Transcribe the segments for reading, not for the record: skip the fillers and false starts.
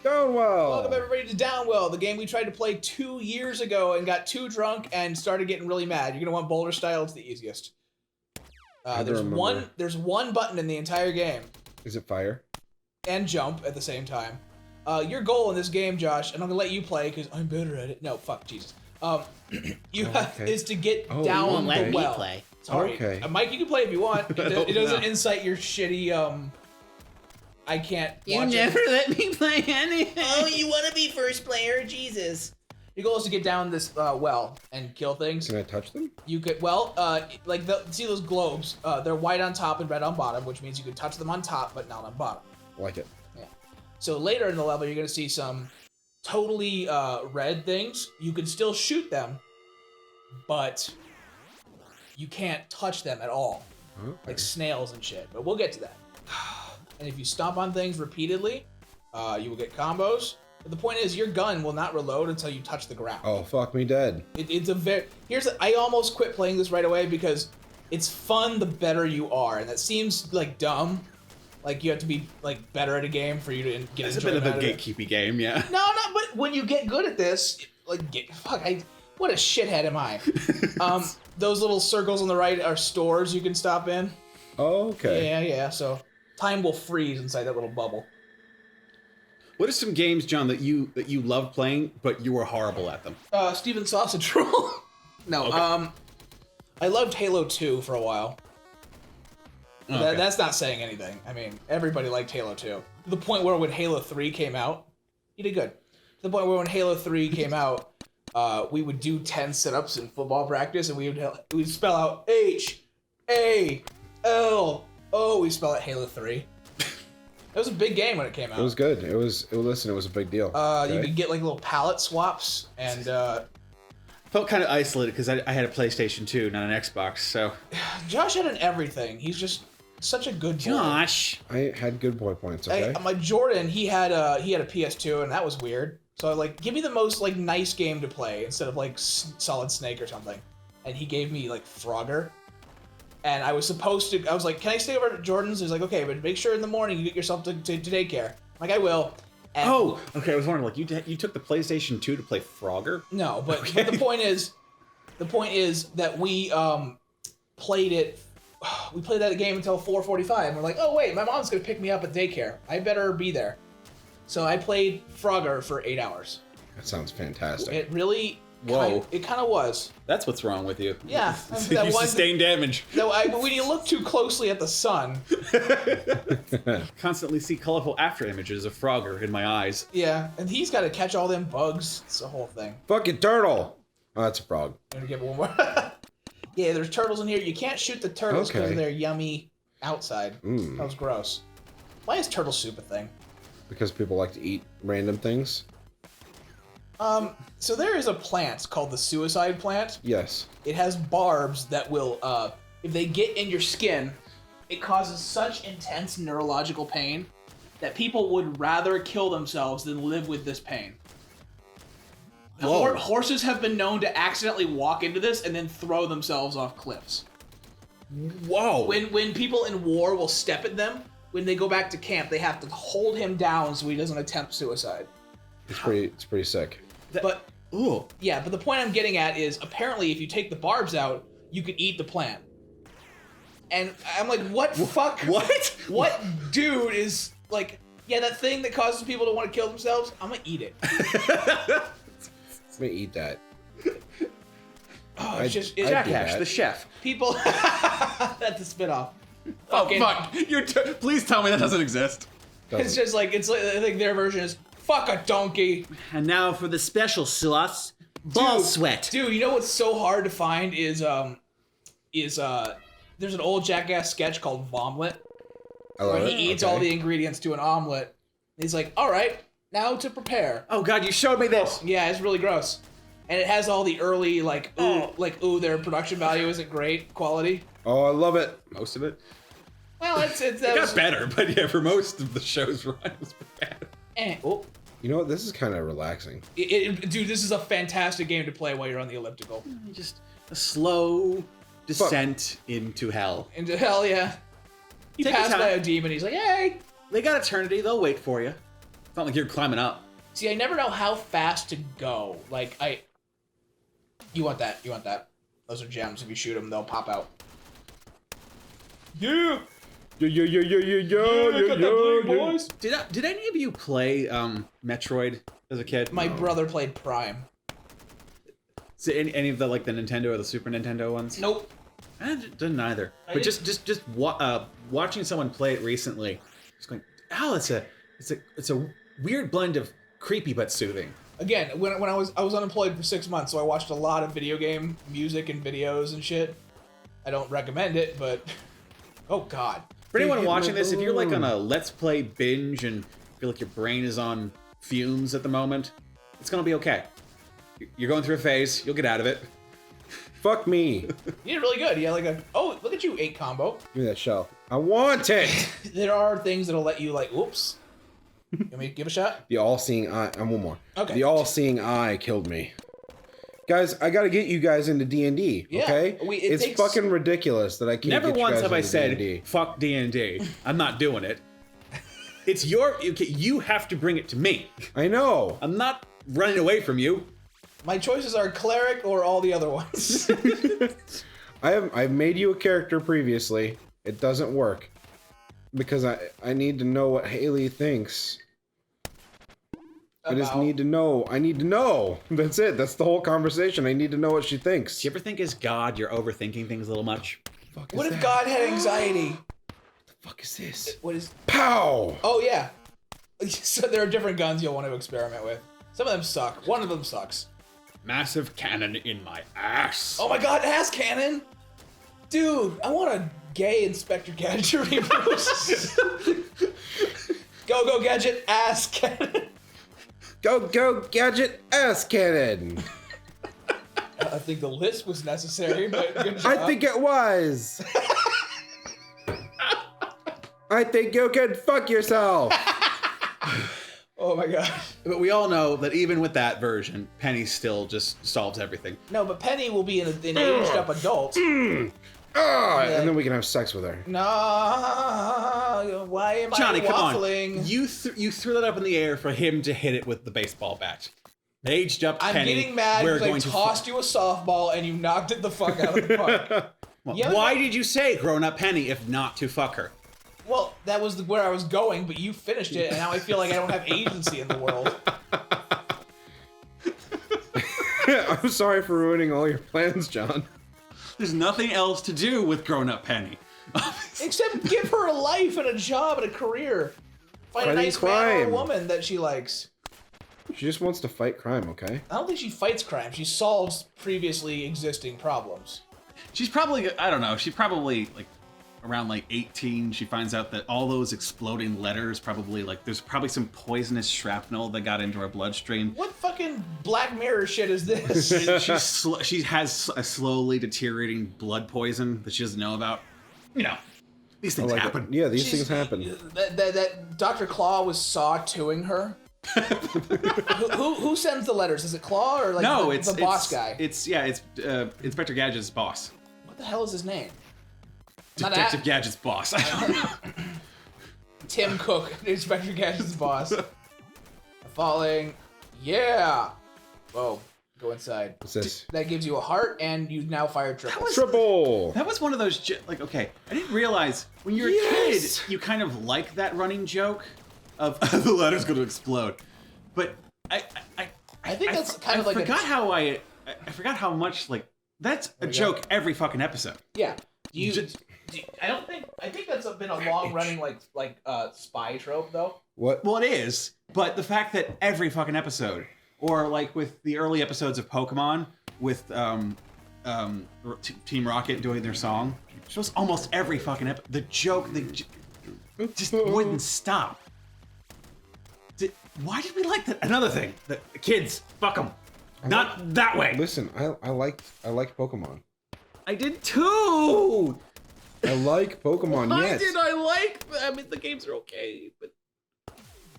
Downwell! Welcome everybody to Downwell, the game we tried to play 2 years ago and got too drunk and started getting really mad. You're gonna want Boulder style, it's the easiest. There's one button in the entire game. Is it fire? And jump at the same time. Your goal in this game, Josh, and I'm gonna let you play because I'm better at it. No, fuck Jesus. Is to get down the well. Play. Sorry, Okay. Mike, you can play if you want. It doesn't incite your shitty I can't. You never let me play anything. Oh, you want to be first player, Jesus? Your goal is to get down this well and kill things. Can I touch them? You could, see those globes? They're white on top and red on bottom, which means you can touch them on top, but not on bottom. Like it. Yeah. So later in the level, you're gonna see some totally red things. You can still shoot them, but you can't touch them at all, like snails and shit. But we'll get to that. And if you stomp on things repeatedly, you will get combos. But the point is, your gun will not reload until you touch the ground. Oh, fuck me dead. I almost quit playing this right away because it's fun the better you are, and that seems like dumb. Like you have to be like better at a game for you to get. It's a bit of a gatekeepy game, yeah. No, but when you get good at this, what a shithead am I? Those little circles on the right are stores you can stop in. Oh, okay. Yeah. So time will freeze inside that little bubble. What are some games, John, that you love playing, but you were horrible at them? Steven Sausage Roll. No, okay. I loved Halo 2 for a while. Okay. That's not saying anything. I mean, everybody liked Halo 2. To the point where when Halo 3 came out, you did good. To the point where when Halo 3 came out, we would do 10 sit-ups in football practice, and we'd spell out H-A-L-O. We spell out Halo 3. It was a big game when it came out. It was good. It was a big deal. You could get like little palette swaps, and felt kind of isolated because I had a PlayStation 2, not an Xbox. So Josh had an everything. He's just such a good boy. Josh, I had good boy points. Okay. My Jordan, he had a PS2, and that was weird. So I like, give me the most like nice game to play instead of like Solid Snake or something. And he gave me like Frogger. And I was like, can I stay over at Jordan's? He's like, okay, but make sure in the morning you get yourself to daycare. I'm like, I will. And okay. I was wondering, like, you took the PlayStation 2 to play Frogger? No, but the point is that we played it. We played that game until 4:45, and we're like, oh wait, my mom's gonna pick me up at daycare. I better be there. So I played Frogger for 8 hours. That sounds fantastic. It really. Whoa. It kind of was. That's what's wrong with you. Yeah. You sustain damage. No, when you look too closely at the sun. Constantly see colorful after images of Frogger in my eyes. Yeah, and he's got to catch all them bugs. It's the whole thing. Fucking turtle. Oh, that's a frog. I'm gonna give one more. Yeah, there's turtles in here. You can't shoot the turtles because they're yummy outside. That was gross. Why is turtle soup a thing? Because people like to eat random things. So there is a plant called the suicide plant. Yes. It has barbs that will, if they get in your skin, it causes such intense neurological pain that people would rather kill themselves than live with this pain. Horses have been known to accidentally walk into this and then throw themselves off cliffs. Whoa! When people in war will step at them, when they go back to camp, they have to hold him down so he doesn't attempt suicide. It's pretty sick. But the point I'm getting at is apparently if you take the barbs out, you could eat the plant. And I'm like, what fuck? What? What dude is like, yeah, that thing that causes people to want to kill themselves? I'm gonna eat it. I'm gonna eat that. Oh, it's just Jackass, the chef. People. That's a spinoff. Oh fuck! Please tell me that doesn't exist. It's just like I think their version is fuck a donkey. And now for the special sauce, ball sweat. Dude, you know what's so hard to find is there's an old Jackass sketch called Vomlet. Where he eats all the ingredients to an omelet. And he's like, all right, now to prepare. Oh god, you showed me this. Yeah, it's really gross. And it has all the early their production value isn't great quality. Oh, I love it. Most of it. Well, it got better, but yeah, for most of the show's run, it was bad. You know what? This is kind of relaxing. Dude, this is a fantastic game to play while you're on the elliptical. Just a slow descent into hell. Into hell, yeah. You pass by a demon, he's like, hey! They got eternity, they'll wait for you. It's not like you're climbing up. See, I never know how fast to go. Like, You want that. You want that. Those are gems. If you shoot them, they'll pop out. Yeah! Got that blade, boys! Did any of you play Metroid as a kid? My brother played Prime. So any of the like the Nintendo or the Super Nintendo ones? Nope. I didn't either. I But didn't- just watching someone play it recently, just going, oh, it's a weird blend of creepy but soothing. Again, when I was unemployed for 6 months, so I watched a lot of video game music and videos and shit. I don't recommend it, but oh god. For anyone Leave watching me this, if you're like on alone. a Let's Play binge and feel like your brain is on fumes at the moment, it's gonna be okay. You're going through a phase. You'll get out of it. Fuck me. You did really good. You had like oh, look at you, 8 combo. Give me that shell. I want it. There are things that'll let you like, whoops. You want me to give a shot? The all-seeing eye. One more. Okay. The all-seeing eye killed me. Guys, I gotta get you guys into D&D, Yeah, okay? it It's takes- fucking ridiculous that I can't Never get you once guys have I into said, D&D. fuck D&D. I'm not doing it. It's your... Okay, you have to bring it to me. I know. I'm not running away from you. My choices are cleric or all the other ones. I've made you a character previously. It doesn't work. Because I need to know what Haley thinks. I just About- need to know. I need to know. That's it. That's the whole conversation. I need to know what she thinks. Do you ever think as God you're overthinking things a little much? Fuck is What if that? God had anxiety? The fuck is this? What is? Pow! Oh yeah. So there are different guns you'll want to experiment with. Some of them suck. One of them sucks. Massive cannon in my ass. Oh my god, ass cannon! Dude, I want a gay Inspector Gadget reboot. Go Gadget, ass cannon. Go gadget ass cannon! I think the list was necessary, but good job. I think it was! I think you could fuck yourself! Oh my god. But we all know that even with that version, Penny still just solves everything. No, but Penny will be an aged up adult. Ah, and then we can have sex with her. No, why am Johnny, I come on. waffling? You threw that up in the air for him to hit it with the baseball bat. Aged up I'm Penny. getting mad we're because I going to tossed you a softball and you knocked it the fuck out of the park. Well, Yeah, why but- did you say grown up Penny if not to fuck her? Well, that was where I was going, but you finished it, and now I feel like I don't have agency in the world. I'm sorry for ruining all your plans, John. There's nothing else to do with grown up Penny. Except give her a life and a job and a career. Find a Fighting nice man or a crime. woman that she likes. She just wants to fight crime, okay? I don't think she fights crime. She solves previously existing problems. She's probably, I don't know, she's probably like around like 18. She finds out that all those exploding letters probably like, there's probably some poisonous shrapnel that got into her bloodstream. What fucking Black Mirror shit is this? She has a slowly deteriorating blood poison that she doesn't know about. You know, these things Like, happen. yeah, these She's- things happen. That Dr. Claw was saw-toing her. who sends the letters? Is it Claw or like No, the, it's the boss guy? It's Inspector Gadget's boss. What the hell is his name? Not Detective at- Gadget's boss. I don't know. Tim Cook, Inspector Gadget's boss. Falling. Yeah. Whoa. Go inside. What's this? That gives you a heart, and you now fire triple. Triple! That was one of those like, okay, I didn't realize when you're Yes! a kid, you kind of like that running joke of the letter's going to explode. But I think that's kind of like a- forgot how I forgot how much like that's a joke every fucking episode. Yeah. I think that's been a long running like spy trope though. What? Well, it is, but the fact that every fucking episode, or like with the early episodes of Pokemon, with Team Rocket doing their song, shows almost every fucking the joke, just wouldn't stop. Why did we like that? Another thing, the kids, fuck them, not that way. Listen, I like Pokemon. I did too. I like Pokemon, Why yes. did I like them? I mean, the games are okay, but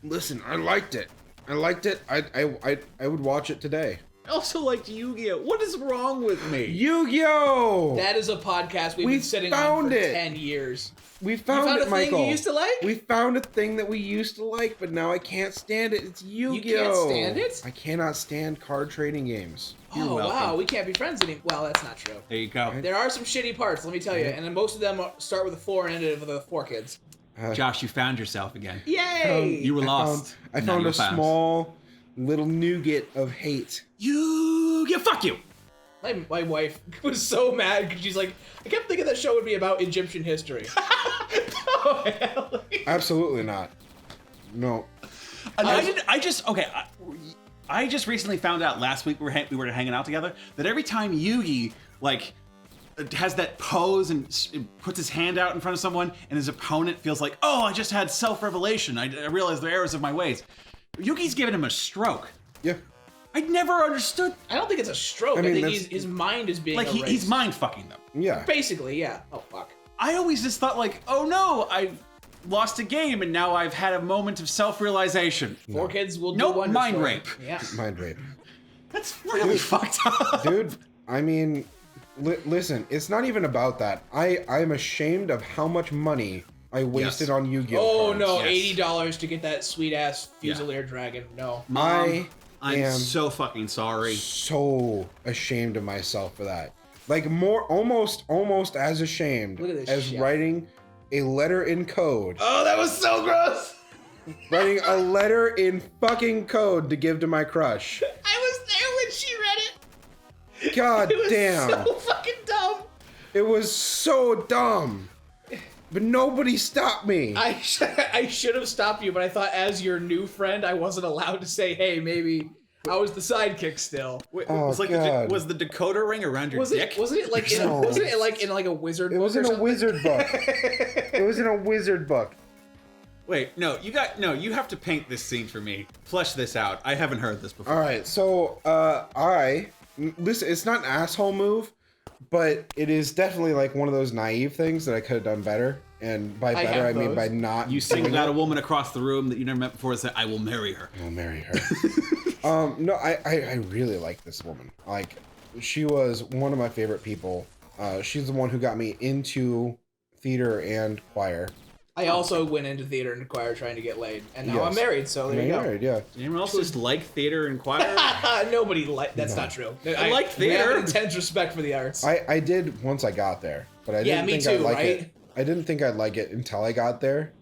Listen, I liked it. I liked it. I would watch it today. I also liked Yu-Gi-Oh. What is wrong with me? Yu-Gi-Oh! That is a podcast we've We been sitting on found for it. 10 years. We found, found it, a thing Michael. you used to like? We found a thing that we used to like, but now I can't stand it. It's Yu-Gi-Oh! You can't stand it? I cannot stand card trading games. Oh, welcome. wow, we can't be friends anymore. Well, that's not true. There you go. There are some shitty parts, let me tell you, and then most of them start with a 4 and end with a 4 kids. Josh, you found yourself again. Yay! You were lost. I Now found you're a found. small little nougat of hate. Yu-Gi-Oh! Fuck you! My wife was so mad because she's like, I kept thinking that show would be about Egyptian history. Oh, hell. Absolutely not. No. I just recently found out last week we were hanging out together that every time Yugi like has that pose and puts his hand out in front of someone and his opponent feels like, oh, I just had self-revelation. I realized the errors of my ways. Yugi's giving him a stroke. Yeah. I never understood. I don't think it's a stroke. I, mean, think that's- his mind is being Like erased. he's mind fucking them. Yeah. Basically, yeah. Oh, fuck. I always just thought like, oh no, I lost a game and now I've had a moment of self-realization. 4 kids will do Nope, wonders mind for you. rape. Yeah. Mind rape. That's really fucked up. Dude, I mean, listen, it's not even about that. I'm ashamed of how much money I wasted Yes. on Yu-Gi-Oh! Oh, cards. no, Yes. $80 to get that sweet-ass Fusilier dragon. No. Mom, I'm am so fucking sorry. So ashamed of myself for that. Like almost as ashamed Look at this as shit. writing a letter in code. Oh, that was so gross! Writing a letter in fucking code to give to my crush. I was there when she read it. God It was damn. so fucking dumb. It was so dumb. But nobody stopped me. I should have stopped you, but I thought as your new friend, I wasn't allowed to say, hey, maybe I was the sidekick still. Wait, Oh, was God. was the decoder ring around your dick? Wasn't it like in No. wasn't it like in like a wizard It book was or in a something? wizard book. It was in a wizard book. Wait, no, you have to paint this scene for me. Flesh this out. I haven't heard this before. All right, so listen, it's not an asshole move, but it is definitely like one of those naive things that I could have done better. And by I better, have I mean those. by not. You singled doing out it. a woman across the room that you never met before and said, I will marry her. I'll marry her. No, I really like this woman. Like, she was one of my favorite people. She's the one who got me into theater and choir. I also went into theater and choir trying to get laid, and now Yes. I'm married. So there I'm you go. married, yeah. Anyone else just like theater and choir? Nobody like that's not true. I like We have theater. an intense respect for the arts. I did once I got there, but I Yeah, didn't me think I'd too, like right? it. I didn't think I'd like it until I got there.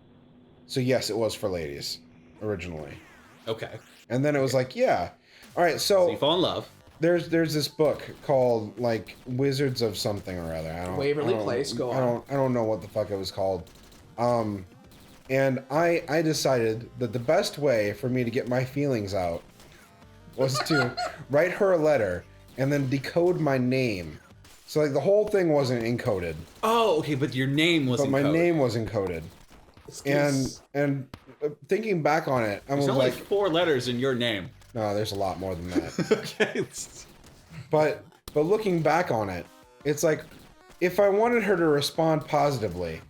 So yes, it was for ladies originally, Okay. and then it was like, yeah. All right, So you so fall in love. there's this book called like Wizards of something or other. Waverly I don't- Place, go on. I don't know what the fuck it was called. And I decided that the best way for me to get my feelings out was to write her a letter and then decode my name. So like the whole thing wasn't encoded, Oh, okay, but your name was but my encoded. name was encoded. And thinking back on it, I was There's only like, 4 letters in your name. no, there's a lot more than that. Okay. But looking back on it, it's like if I wanted her to respond positively,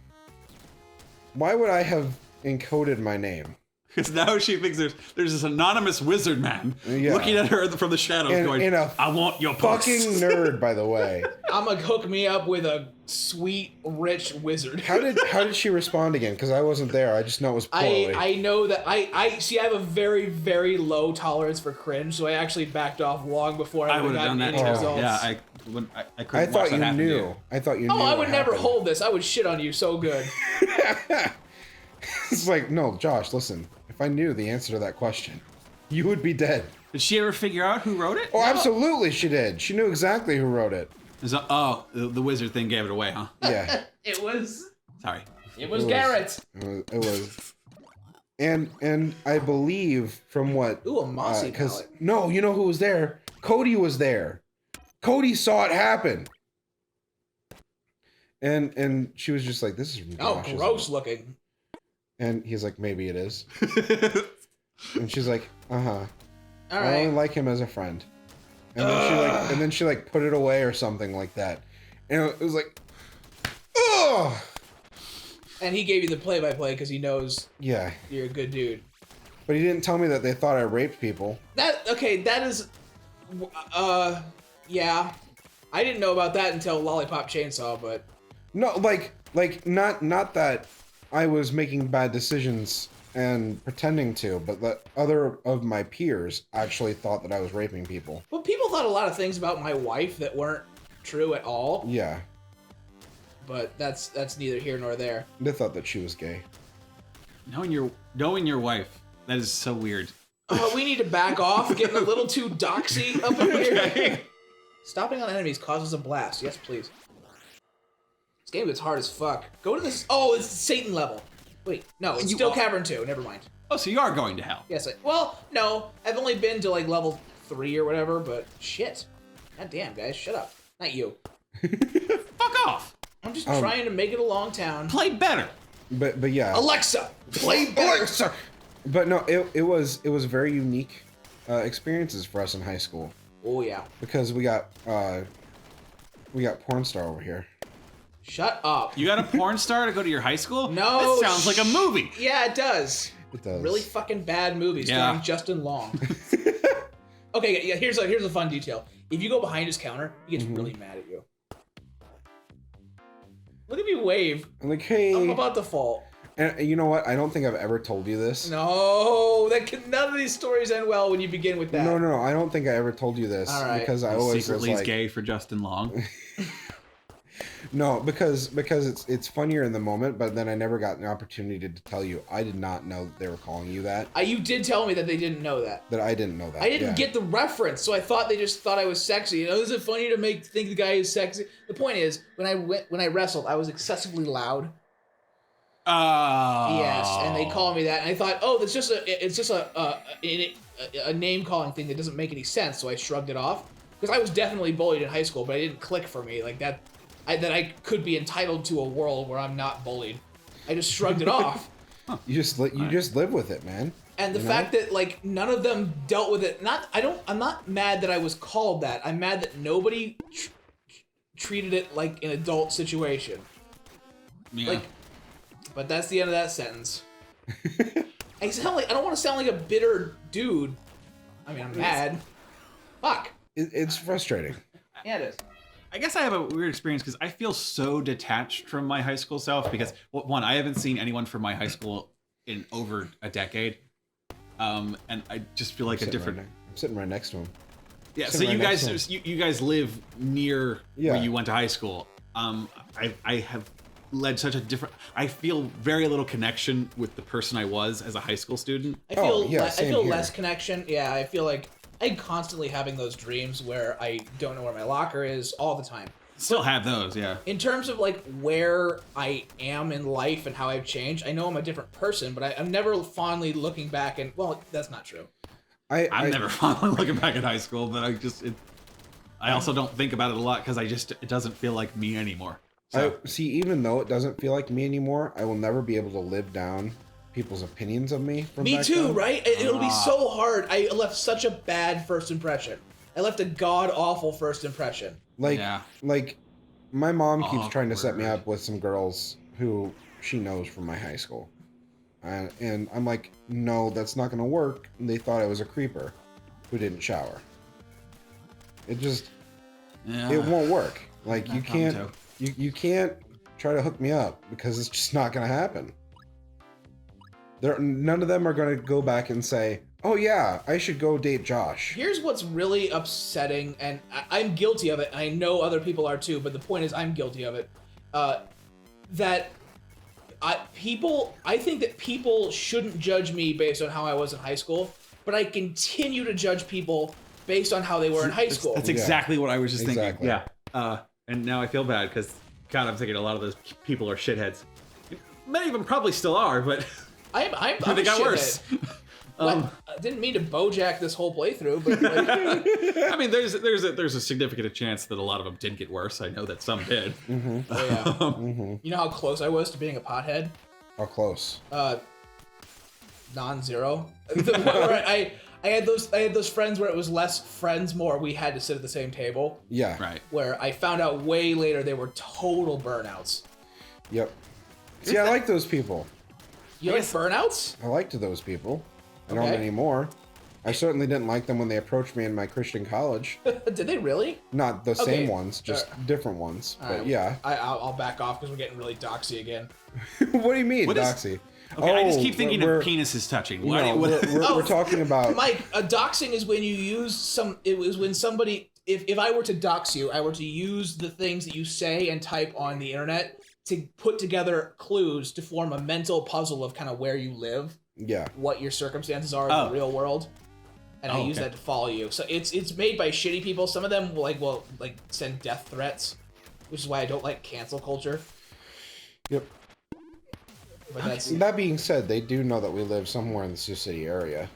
why would I have encoded my name? Because now she thinks there's this anonymous wizard man Yeah. looking at her from the shadows And- going, and a I want your puss. Fucking nerd, by the way. I'm gonna hook me up with a sweet, rich wizard. How did she respond again? Because I wasn't there. I just know it was poorly. I know that I see. I have a very, very low tolerance for cringe, so I actually backed off long before I I would would have have done gotten that any too. results. Yeah, I couldn't I watch thought that you happen to knew. I thought you knew. Oh, I what would never happened. hold this. I would shit on you so good. It's like, no, Josh, listen. If I knew the answer to that question, you would be dead. Did she ever figure out who wrote it? Oh, absolutely, she did. She knew exactly who wrote it. The wizard thing gave it away, huh? Yeah, It was Sorry. Garrett. it was. And I believe from what Ooh, a mossy palette. no, you know who was there? Cody was there. Cody saw it happen. And she was just like, "This is from Oh, Josh, isn't gross it?" looking. And he's like, "Maybe it is." And she's like, "Uh-huh. All I right. only like him as a friend." And then she put it away or something like that. And it was like, ugh. And he gave you the play-by-play because he knows Yeah, you're a good dude. but he didn't tell me that they thought I raped people. That is Yeah. I didn't know about that until Lollipop Chainsaw, but No, like not that I was making bad decisions and pretending to, but that other of my peers actually thought that I was raping people. people thought a lot of things about my wife that weren't true at all. Yeah, But that's neither here nor there. they thought that she was gay. Knowing your wife, that is so weird. We need to back off. Getting a little too doxy up in here. Stopping on enemies causes a blast. Yes, please. This game gets hard as fuck. Go to this. Oh, it's Satan level. Wait, no, it's You still are- Cavern 2. Never mind. Oh, so you are going to hell. Yes, well, no. I've only been to like level 3 or whatever, but shit. God damn, guys, shut up. Not you. Fuck off. I'm just trying to make it a long town. Play better. But yeah. Alexa, play better. Alexa! But no, it was very unique experiences for us in high school Oh yeah. because we got porn star over here. Shut up. You got a porn star to go to your high school? No, That sounds like a movie. Yeah, it does. It does. Really fucking bad movies Yeah. starring Justin Long. Okay, yeah, here's a fun detail. If you go behind his counter, he gets really mad at you. Look at me wave. I'm like, hey. I'm about to fall. And you know what? I don't think I've ever told you this. No, none of these stories end well when you begin with that. No, I don't think I ever told you this. All right. Because I always was Secretly is like, gay for Justin Long. no, because it's funnier in the moment, but then I never got an opportunity to tell you. I did not know that they were calling you that. You did tell me that they didn't know that. That I didn't know that. I didn't yeah. get the reference, so I thought they just thought I was sexy. You know, is it funny to think the guy is sexy? The point is, when I wrestled, I was excessively loud. Oh. Yes, and they call me that, and I thought, oh, it's just a name calling thing that doesn't make any sense. So I shrugged it off because I was definitely bullied in high school, but it didn't click for me like that. That I could be entitled to a world where I'm not bullied. I just shrugged it off, You just live with it, man. and the fact that like none of them dealt with it. I'm not mad that I was called that. I'm mad that nobody treated it like an adult situation. Yeah. Like, but that's the end of that sentence. I don't want to sound like a bitter dude. I mean, I'm mad. Fuck. It's frustrating. Yeah, it is. I guess I have a weird experience because I feel so detached from my high school self because, well, one, I haven't seen anyone from my high school in over a decade. And I just feel like a different... I'm sitting right next to him. Yeah, so sitting you right next guys to you guys live near Yeah. where you went to high school. I have led such a different... I feel very little connection with the person I was as a high school student. I feel yeah, I same feel here. less connection. Yeah, I feel like I'm constantly having those dreams where I don't know where my locker is all the time. Still have those, yeah. In terms of like where I am in life and how I've changed, I know I'm a different person, but I'm never fondly looking back and, well, that's not true. I'm never fondly looking back at high school, but I also don't think about it a lot because it doesn't feel like me anymore. So, See, even though it doesn't feel like me anymore, I will never be able to live down people's opinions of me from Me back too, then. right? It'll be so hard. I left such a bad first impression. I left a god-awful first impression. Like, Yeah. like, my mom keeps trying to set me Awkward. up with some girls who she knows from my high school. And I'm like, no, that's not going to work. And they thought I was a creeper who didn't shower. It just, yeah. it won't work. Like, That you problem can't, you can't try to hook me up because it's just not going to happen. None of them are going to go back and say, oh yeah, I should go date Josh. Here's what's really upsetting, and I'm guilty of it. I know other people are too, but the point is I'm guilty of it. I think that people shouldn't judge me based on how I was in high school, but I continue to judge people based on how they were in high school. That's exactly what I was just Exactly. thinking. Yeah. And now I feel bad because, God, I'm thinking a lot of those people are shitheads. Many of them probably still are, but I'm they a got shithead. worse. I didn't mean to BoJack this whole playthrough, but like, I mean, there's a significant chance that a lot of them did get worse. I know that some did. oh yeah. You know how close I was to being a pothead? How close? Non-zero. The point where I had those friends where it was less friends, more we had to sit at the same table. Yeah. Right. Where I found out way later they were total burnouts. Yep. See, I like those people. You like burnouts? I liked those people. I don't Okay. anymore. I certainly didn't like them when they approached me in my Christian college. Did they really? Not the Okay. same ones, just different ones. All But right, yeah. I'll back off because we're getting really doxy again. What do you mean, What is- doxy? Okay, I just keep Oh, thinking we're- of penises touching. No, we're talking about. Mike, doxing is when you use some. It was when somebody. If I were to dox you, I were to use the things that you say and type on the internet to put together clues to form a mental puzzle of kind of where you live, Yeah. what your circumstances are in Oh. the real world, and I Oh, use okay. that to follow you. So it's made by shitty people. Some of them will send death threats, which is why I don't like cancel culture. Yep. But that's That being said, they do know that we live somewhere in the Sioux City area.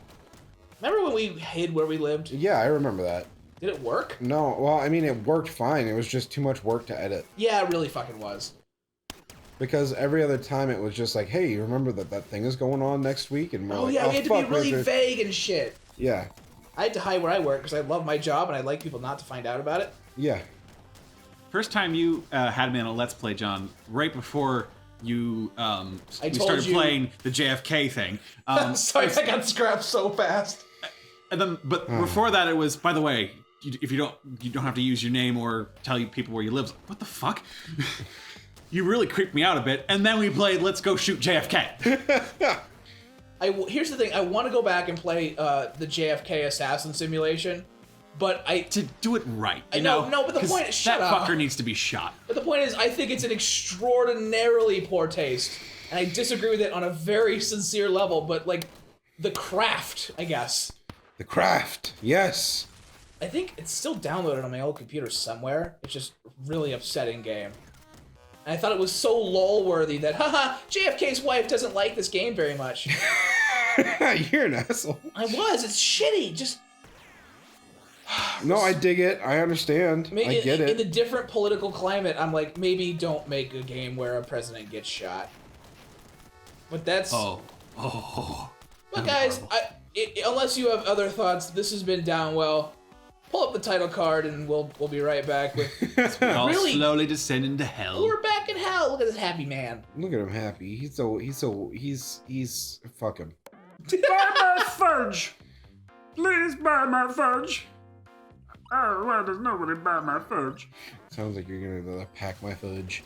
remember when we hid where we lived? Yeah, I remember that. Did it work? No, well, I mean, it worked fine. It was just too much work to edit. Yeah, it really fucking was. Because every other time it was just like, hey, you remember that thing is going on next week? And we're Oh like, yeah, oh, we had to fuck, be really have to-" vague and shit. Yeah, I had to hide where I work because I love my job and I like people not to find out about it. yeah. First time you had me on a Let's Play, John, right before you we told started you- playing the JFK thing. Sorry, I got scrapped so fast. And then, but before that, it was, by the way, if you don't have to use your name or tell you people where you live. What the fuck? You really creeped me out a bit. And then we played Let's Go Shoot JFK. Here's the thing. I want to go back and play the JFK assassin simulation, but To do it right. I You know, no, but the 'Cause point is- shut that up. fucker needs to be shot. the point is, I think it's an extraordinarily poor taste, and I disagree with it on a very sincere level. But like, the craft, I guess. The Craft, yes. I think it's still downloaded on my old computer somewhere. It's just a really upsetting game. And I thought it was so lol-worthy that, haha, JFK's wife doesn't like this game very much. You're an asshole. I was. It's shitty. Just No, I dig it. I understand. I get in it. the different political climate, I'm like, maybe don't make a game where a president gets shot. But that's. Oh. But guys, unless you have other thoughts, this has been Downwell. Pull up the title card, and we'll be right back with. We all Really? slowly descend into hell. We're back in hell. Look at this happy man. Look at him happy. He's fuck him. Buy my fudge! Please buy my fudge! Oh, why does nobody buy my fudge? Sounds like you're gonna pack my fudge.